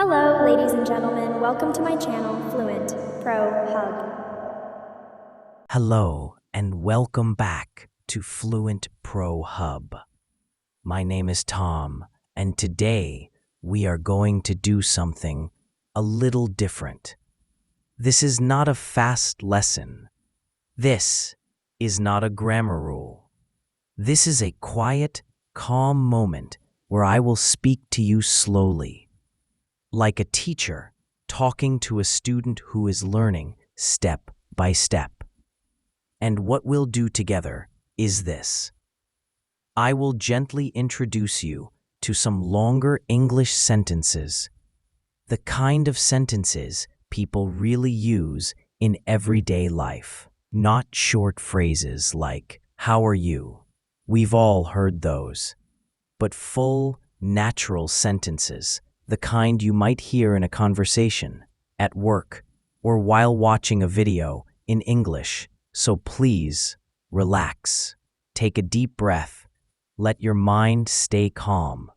Hello, ladies and gentlemen. Welcome to my channel, Fluent Pro Hub. Hello, and welcome back to Fluent Pro Hub. My name is Tom, and today we are going to do something a little different. This is not a fast lesson. This is not a grammar rule. This is a quiet, calm moment where I will speak to you slowly, like a teacher talking to a student who is learning step by step. And what we'll do together is this. I will gently introduce you to some longer English sentences, the kind of sentences people really use in everyday life, not short phrases like, "How are you?" We've all heard those, but full, natural sentences, the kind you might hear in a conversation, at work, or while watching a video in English. So please, relax, take a deep breath, let your mind stay calm.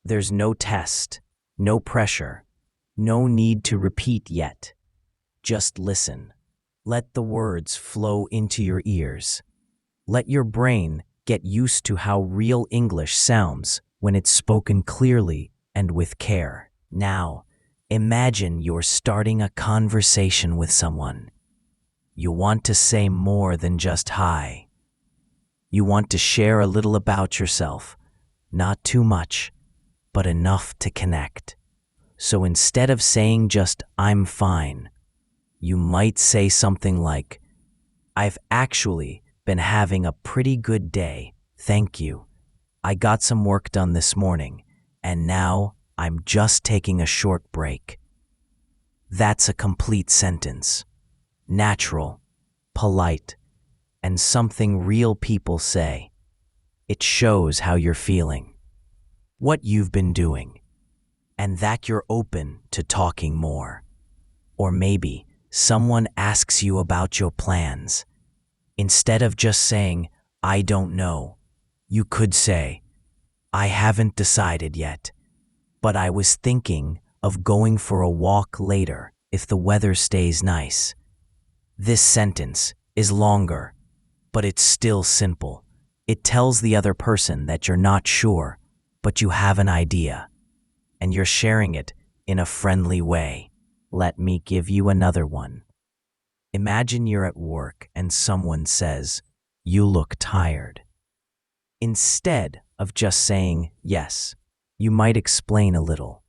There's no test, no pressure, no need to repeat yet. Just listen. Let the words flow into your ears. Let your brain get used to how real English sounds when it's spoken clearly and with care. Now, imagine you're starting a conversation with someone. You want to say more than just hi. You want to share a little about yourself, not too much, but enough to connect. So instead of saying just "I'm fine," you might say something like, "I've actually been having a pretty good day, thank you. I got some work done this morning, and now I'm just taking a short break." That's a complete sentence. Natural, polite, and something real people say. It shows how you're feeling, what you've been doing, and that you're open to talking more. Or maybe someone asks you about your plans. Instead of just saying, "I don't know," you could say, "I haven't decided yet, but I was thinking of going for a walk later if the weather stays nice." This sentence is longer, but it's still simple. It tells the other person that you're not sure, but you have an idea, and you're sharing it in a friendly way. Let me give you another one. Imagine you're at work and someone says, "You look tired." Instead of just saying yes, you might explain a little.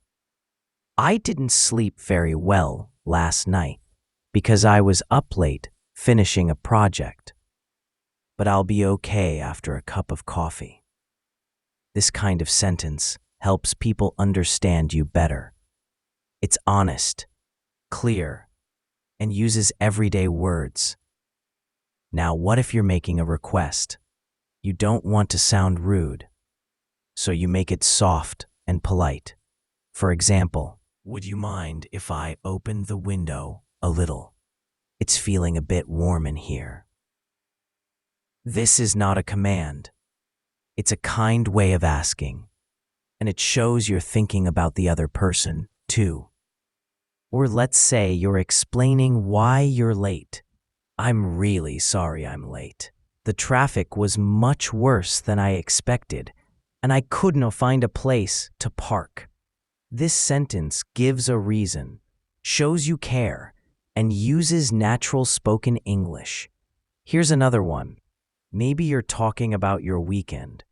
"I didn't sleep very well last night because I was up late finishing a project, but I'll be okay after a cup of coffee." This kind of sentence helps people understand you better. It's honest, clear, and uses everyday words. Now, what if you're making a request? You don't want to sound rude, so you make it soft and polite. For example, "Would you mind if I opened the window a little? It's feeling a bit warm in here." This is not a command. It's a kind way of asking, and it shows you're thinking about the other person, too. Or let's say you're explaining why you're late. "I'm really sorry I'm late. The traffic was much worse than I expected, and I couldn't find a place to park." This sentence gives a reason, shows you care, and uses natural spoken English. Here's another one. Maybe you're talking about your weekend.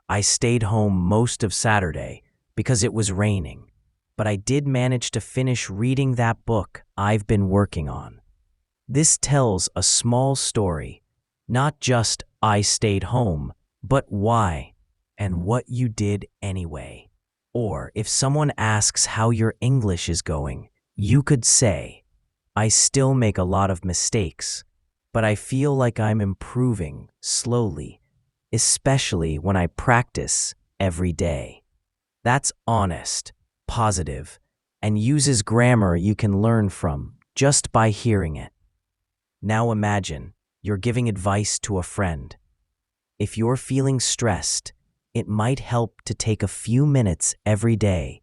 "I stayed home most of Saturday because it was raining, but I did manage to finish reading that book I've been working on." This tells a small story, not just "I stayed home," but why and what you did anyway. Or if someone asks how your English is going, you could say, "I still make a lot of mistakes, but I feel like I'm improving slowly, especially when I practice every day." That's honest, positive, and uses grammar you can learn from just by hearing it. Now imagine you're giving advice to a friend. If you're feeling stressed, it might help to take a few minutes every day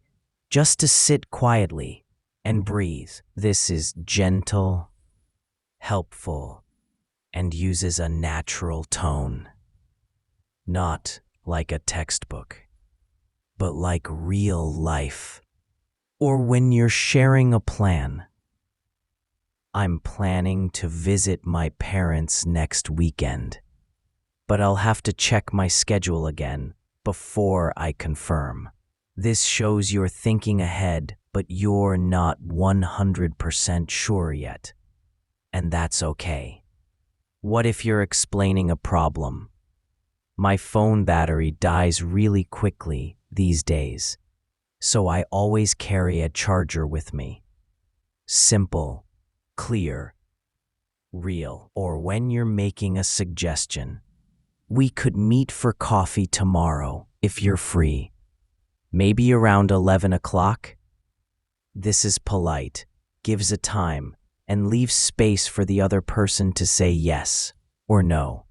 just to sit quietly and breathe. This is gentle, helpful, and uses a natural tone. Not like a textbook, but like real life. Or when you're sharing a plan. I'm planning to visit my parents next weekend, but I'll have to check my schedule again before I confirm. This shows you're thinking ahead, but you're not 100% sure yet. And that's okay. What if you're explaining a problem? My phone battery dies really quickly these days, so I always carry a charger with me. Simple, clear, real. Or when you're making a suggestion, we could meet for coffee tomorrow if you're free. Maybe around 11 o'clock? This is polite, gives a time, and leaves space for the other person to say yes or no.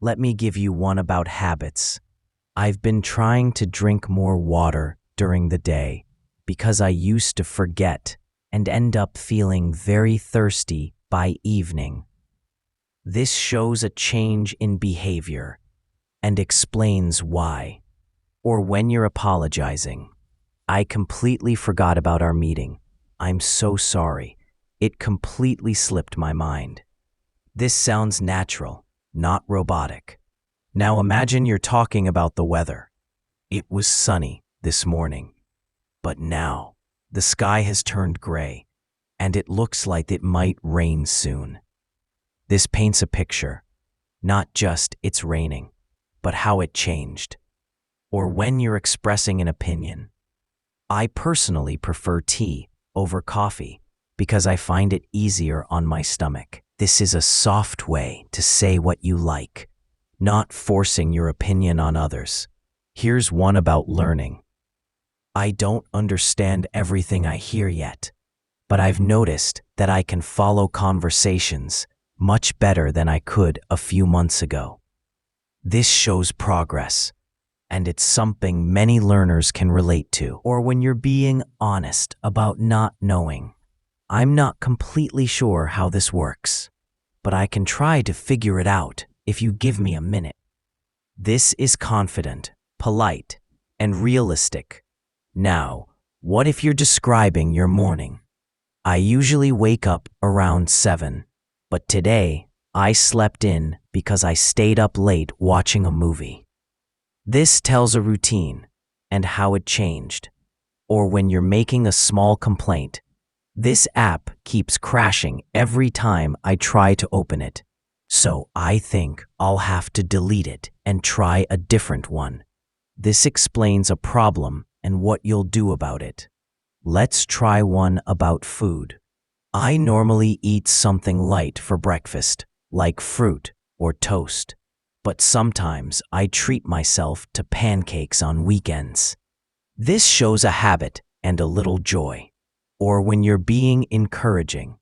Let me give you one about habits. I've been trying to drink more water during the day because I used to forget and end up feeling very thirsty by evening. This shows a change in behavior and explains why. Or when you're apologizing, I completely forgot about our meeting. I'm so sorry. It completely slipped my mind. This sounds natural, not robotic. Now imagine you're talking about the weather. It was sunny this morning, but now the sky has turned gray, and it looks like it might rain soon. This paints a picture, not just it's raining, but how it changed. Or when you're expressing an opinion. I personally prefer tea over coffee because I find it easier on my stomach. This is a soft way to say what you like, not forcing your opinion on others. Here's one about learning. I don't understand everything I hear yet, but I've noticed that I can follow conversations much better than I could a few months ago. This shows progress, and it's something many learners can relate to. Or when you're being honest about not knowing. I'm not completely sure how this works, but I can try to figure it out if you give me a minute. This is confident, polite, and realistic. Now, what if you're describing your morning? I usually wake up around 7, but today I slept in because I stayed up late watching a movie. This tells a routine and how it changed. Or when you're making a small complaint, this app keeps crashing every time I try to open it. So I think I'll have to delete it and try a different one. This explains a problem and what you'll do about it. Let's try one about food. I normally eat something light for breakfast, like fruit or toast. But sometimes I treat myself to pancakes on weekends. This shows a habit and a little joy. Or when you're being encouraging,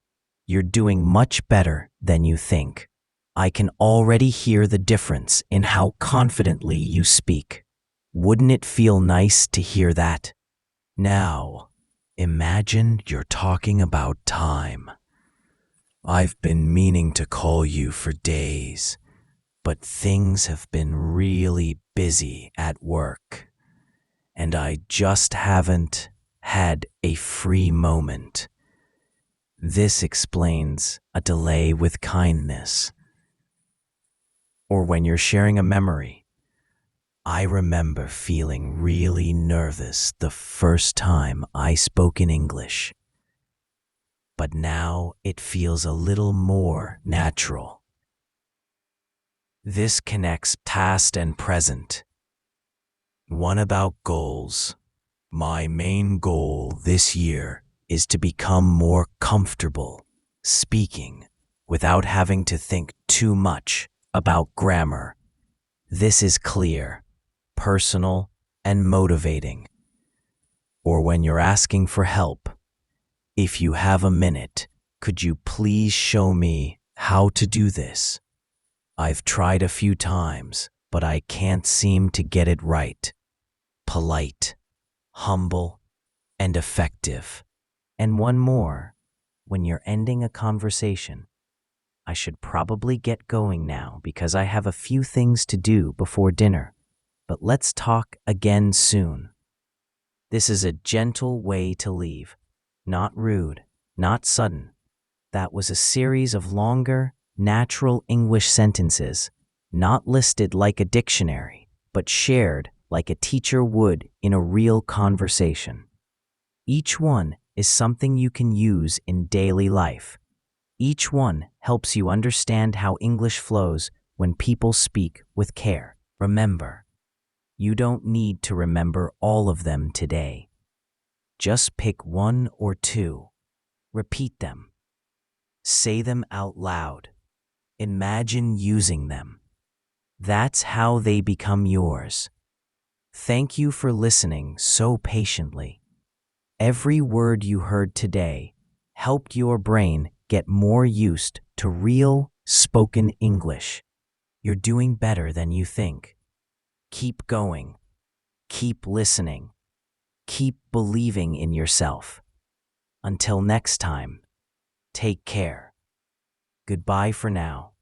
you're doing much better than you think. I can already hear the difference in how confidently you speak. Wouldn't it feel nice to hear that? Now, imagine you're talking about time. I've been meaning to call you for days, but things have been really busy at work, and I just haven't had a free moment. This explains a delay with kindness. Or when you're sharing a memory. I remember feeling really nervous the first time I spoke in English, but now it feels a little more natural. This connects past and present. One about goals. My main goal this year is to become more comfortable speaking without having to think too much about grammar. This is clear, personal, and motivating. Or when you're asking for help, if you have a minute, could you please show me how to do this? I've tried a few times, but I can't seem to get it right. Polite, humble, and effective. And one more, when you're ending a conversation, I should probably get going now because I have a few things to do before dinner. But let's talk again soon. This is a gentle way to leave. Not rude, not sudden. That was a series of longer, natural English sentences, not listed like a dictionary, but shared like a teacher would in a real conversation. Each one is something you can use in daily life. Each one helps you understand how English flows when people speak with care. Remember, you don't need to remember all of them today. Just pick one or two. Repeat them. Say them out loud. Imagine using them. That's how they become yours. Thank you for listening so patiently. Every word you heard today helped your brain get more used to real spoken English. You're doing better than you think. Keep going. Keep listening. Keep believing in yourself. Until next time, take care. Goodbye for now.